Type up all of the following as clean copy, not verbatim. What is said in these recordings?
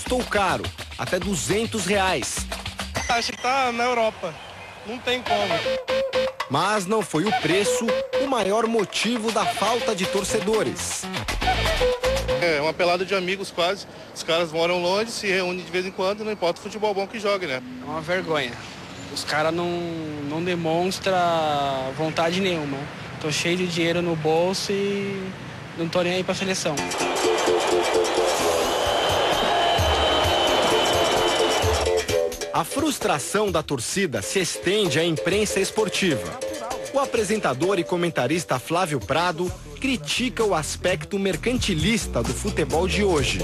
custou caro, até R$200. Acho que tá na Europa, não tem como. Mas não foi o preço o maior motivo da falta de torcedores. É uma pelada de amigos quase, os caras moram longe, se reúnem de vez em quando, não importa o futebol bom que jogue, né? É uma vergonha, os caras não demonstram vontade nenhuma. Tô cheio de dinheiro no bolso e não tô nem aí pra seleção. A frustração da torcida se estende à imprensa esportiva. O apresentador e comentarista Flávio Prado critica o aspecto mercantilista do futebol de hoje.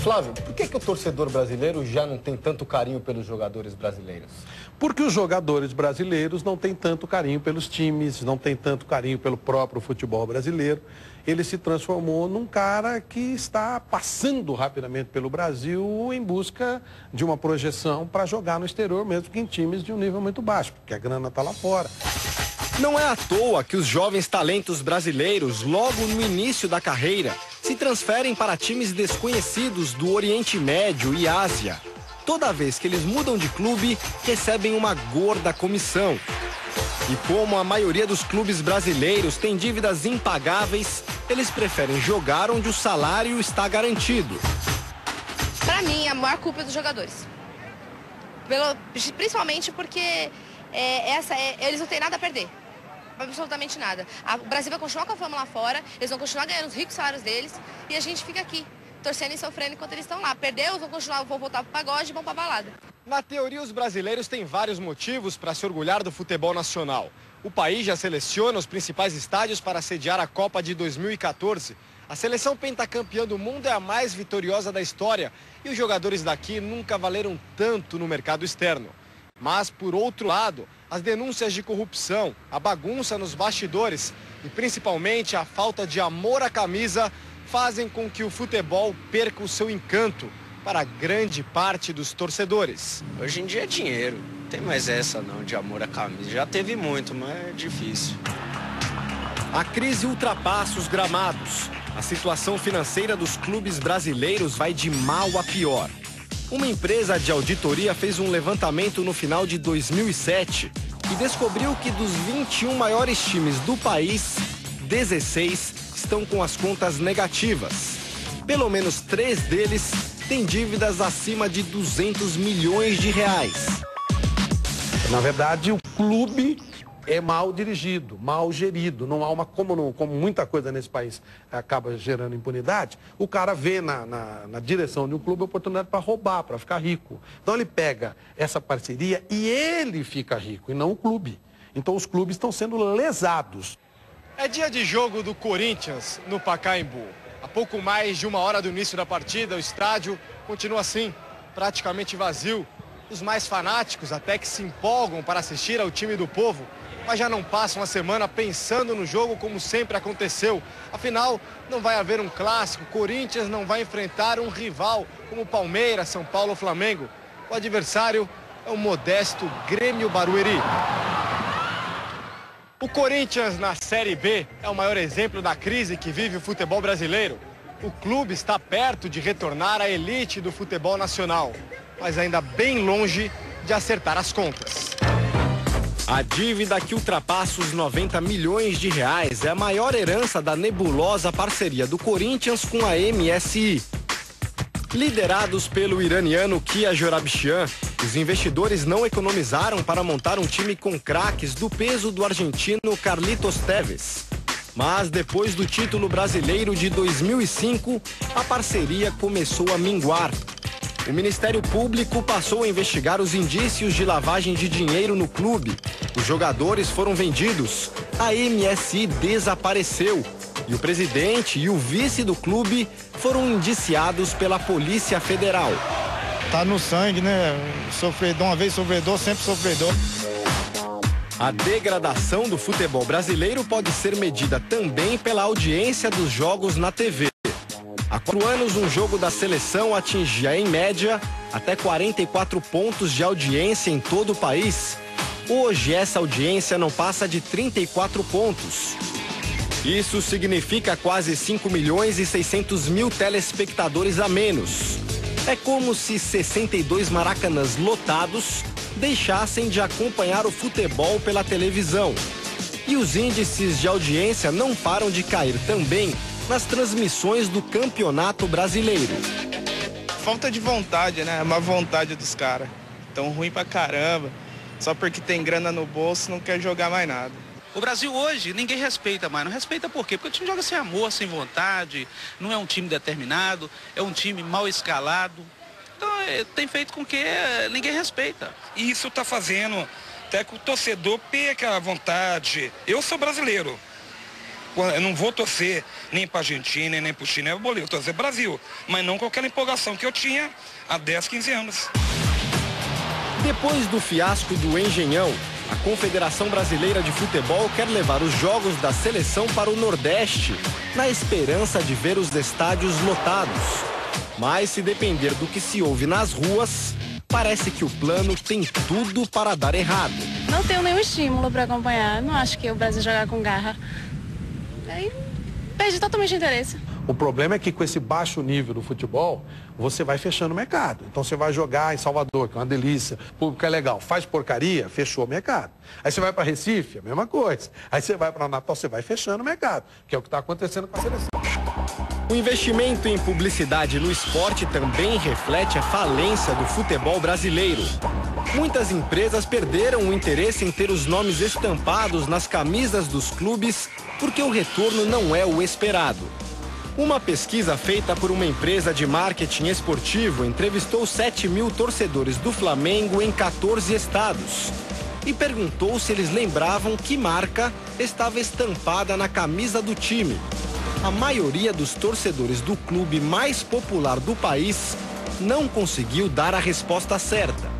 Flávio, por que o torcedor brasileiro já não tem tanto carinho pelos jogadores brasileiros? Porque os jogadores brasileiros não têm tanto carinho pelos times, não têm tanto carinho pelo próprio futebol brasileiro. Ele se transformou num cara que está passando rapidamente pelo Brasil em busca de uma projeção para jogar no exterior, mesmo que em times de um nível muito baixo, porque a grana está lá fora. Não é à toa que os jovens talentos brasileiros, logo no início da carreira, se transferem para times desconhecidos do Oriente Médio e Ásia. Toda vez que eles mudam de clube, recebem uma gorda comissão. E como a maioria dos clubes brasileiros tem dívidas impagáveis, eles preferem jogar onde o salário está garantido. Para mim, a maior culpa é dos jogadores. Principalmente porque eles não têm nada a perder. Absolutamente nada. O Brasil vai continuar com a fama lá fora, eles vão continuar ganhando os ricos salários deles e a gente fica aqui, torcendo e sofrendo enquanto eles estão lá. Perdeu, vão voltar pro pagode e vão pra balada. Na teoria, os brasileiros têm vários motivos para se orgulhar do futebol nacional. O país já seleciona os principais estádios para sediar a Copa de 2014. A seleção pentacampeã do mundo é a mais vitoriosa da história e os jogadores daqui nunca valeram tanto no mercado externo. Mas, por outro lado, as denúncias de corrupção, a bagunça nos bastidores e principalmente a falta de amor à camisa fazem com que o futebol perca o seu encanto para grande parte dos torcedores. Hoje em dia é dinheiro, não tem mais essa não de amor à camisa. Já teve muito, mas é difícil. A crise ultrapassa os gramados. A situação financeira dos clubes brasileiros vai de mal a pior. Uma empresa de auditoria fez um levantamento no final de 2007 e descobriu que dos 21 maiores times do país, 16 estão com as contas negativas. Pelo menos 3 deles têm dívidas acima de R$200 milhões. Na verdade, o clube é mal dirigido, mal gerido. Não há como muita coisa nesse país acaba gerando impunidade, o cara vê na direção de um clube a oportunidade para roubar, para ficar rico. Então ele pega essa parceria e ele fica rico, e não o clube. Então os clubes estão sendo lesados. É dia de jogo do Corinthians no Pacaembu. Há pouco mais de 1 hora do início da partida, o estádio continua assim, praticamente vazio. Os mais fanáticos até que se empolgam para assistir ao time do povo, mas já não passam a semana pensando no jogo como sempre aconteceu. Afinal, não vai haver um clássico, Corinthians não vai enfrentar um rival como Palmeiras, São Paulo ou Flamengo. O adversário é o modesto Grêmio Barueri. O Corinthians na Série B é o maior exemplo da crise que vive o futebol brasileiro. O clube está perto de retornar à elite do futebol nacional, mas ainda bem longe de acertar as contas. A dívida que ultrapassa os R$90 milhões é a maior herança da nebulosa parceria do Corinthians com a MSI. Liderados pelo iraniano Kia Joorabchian, os investidores não economizaram para montar um time com craques do peso do argentino Carlitos Tevez. Mas depois do título brasileiro de 2005, a parceria começou a minguar. O Ministério Público passou a investigar os indícios de lavagem de dinheiro no clube. Os jogadores foram vendidos, a MSI desapareceu e o presidente e o vice do clube foram indiciados pela Polícia Federal. Tá no sangue, né? Sofredor, uma vez sofredor, sempre sofredor. A degradação do futebol brasileiro pode ser medida também pela audiência dos jogos na TV. Há 4 anos, um jogo da seleção atingia, em média, até 44 pontos de audiência em todo o país. Hoje, essa audiência não passa de 34 pontos. Isso significa quase 5 milhões e 600 mil telespectadores a menos. É como se 62 maracanãs lotados deixassem de acompanhar o futebol pela televisão. E os índices de audiência não param de cair também nas transmissões do Campeonato Brasileiro. Falta de vontade, né? É uma vontade dos caras. Tão ruim pra caramba. Só porque tem grana no bolso não quer jogar mais nada. O Brasil hoje, ninguém respeita mais. Não respeita por quê? Porque o time joga sem amor, sem vontade, não é um time determinado, é um time mal escalado. Então, tem feito com que ninguém respeita. E isso está fazendo até que o torcedor perca a vontade. Eu sou brasileiro. Eu não vou torcer nem para a Argentina, nem para o Chile, nem para o Bolívia. Eu torcer Brasil, mas não com aquela empolgação que eu tinha há 10, 15 anos. Depois do fiasco do Engenhão, a Confederação Brasileira de Futebol quer levar os jogos da seleção para o Nordeste, na esperança de ver os estádios lotados. Mas se depender do que se ouve nas ruas, parece que o plano tem tudo para dar errado. Não tenho nenhum estímulo para acompanhar, não acho que o Brasil jogar com garra. Aí perde totalmente o interesse. O problema é que com esse baixo nível do futebol, você vai fechando o mercado. Então você vai jogar em Salvador, que é uma delícia, o público é legal, faz porcaria, fechou o mercado. Aí você vai para Recife, a mesma coisa. Aí você vai para Natal, você vai fechando o mercado, que é o que está acontecendo com a seleção. O investimento em publicidade no esporte também reflete a falência do futebol brasileiro. Muitas empresas perderam o interesse em ter os nomes estampados nas camisas dos clubes porque o retorno não é o esperado. Uma pesquisa feita por uma empresa de marketing esportivo entrevistou 7.000 torcedores do Flamengo em 14 estados e perguntou se eles lembravam que marca estava estampada na camisa do time. A maioria dos torcedores do clube mais popular do país não conseguiu dar a resposta certa.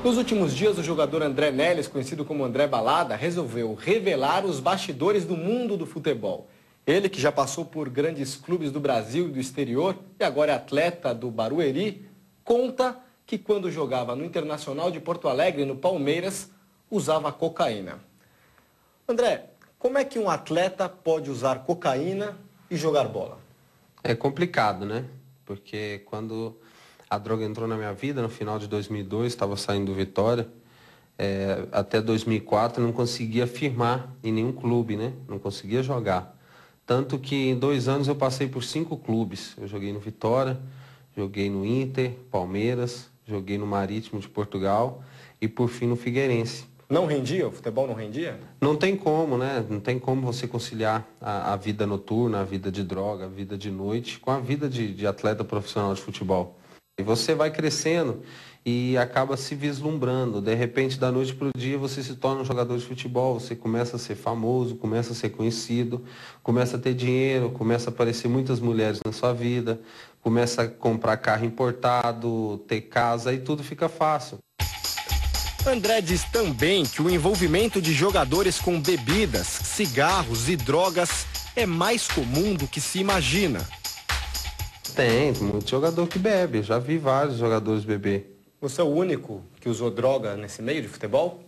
Nos últimos dias, o jogador André Neles, conhecido como André Balada, resolveu revelar os bastidores do mundo do futebol. Ele, que já passou por grandes clubes do Brasil e do exterior e agora é atleta do Barueri, conta que quando jogava no Internacional de Porto Alegre, no Palmeiras, usava cocaína. André, como é que um atleta pode usar cocaína e jogar bola? É complicado, né? Porque quando a droga entrou na minha vida, no final de 2002, estava saindo do Vitória, até 2004 não conseguia firmar em nenhum clube, né? Não conseguia jogar. Tanto que em 2 anos eu passei por 5 clubes. Eu joguei no Vitória, joguei no Inter, Palmeiras, joguei no Marítimo de Portugal e por fim no Figueirense. Não rendia? O futebol não rendia? Não tem como, né? Não tem como você conciliar a vida noturna, a vida de droga, a vida de noite com a vida de atleta profissional de futebol. E você vai crescendo e acaba se vislumbrando. De repente, da noite para o dia, você se torna um jogador de futebol, você começa a ser famoso, começa a ser conhecido, começa a ter dinheiro, começa a aparecer muitas mulheres na sua vida, começa a comprar carro importado, ter casa e tudo fica fácil. André diz também que o envolvimento de jogadores com bebidas, cigarros e drogas é mais comum do que se imagina. Tem muito jogador que bebe, já vi vários jogadores beber. Você é o único que usou droga nesse meio de futebol?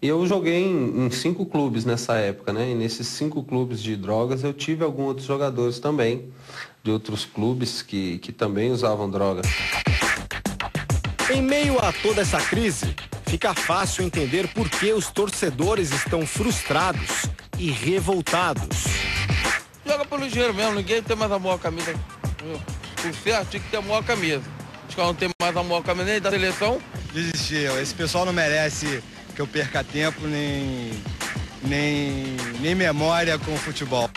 Eu joguei em 5 clubes nessa época, né? E nesses 5 clubes de drogas eu tive alguns outros jogadores também, de outros clubes que também usavam droga. Em meio a toda essa crise, fica fácil entender por que os torcedores estão frustrados e revoltados. Joga pelo dinheiro mesmo, ninguém tem mais amor à camisa. O certo tinha que ter amor à camisa. Os caras não tem mais amor à camisa nem da seleção. Desistiu. Esse pessoal não merece que eu perca tempo nem memória com o futebol.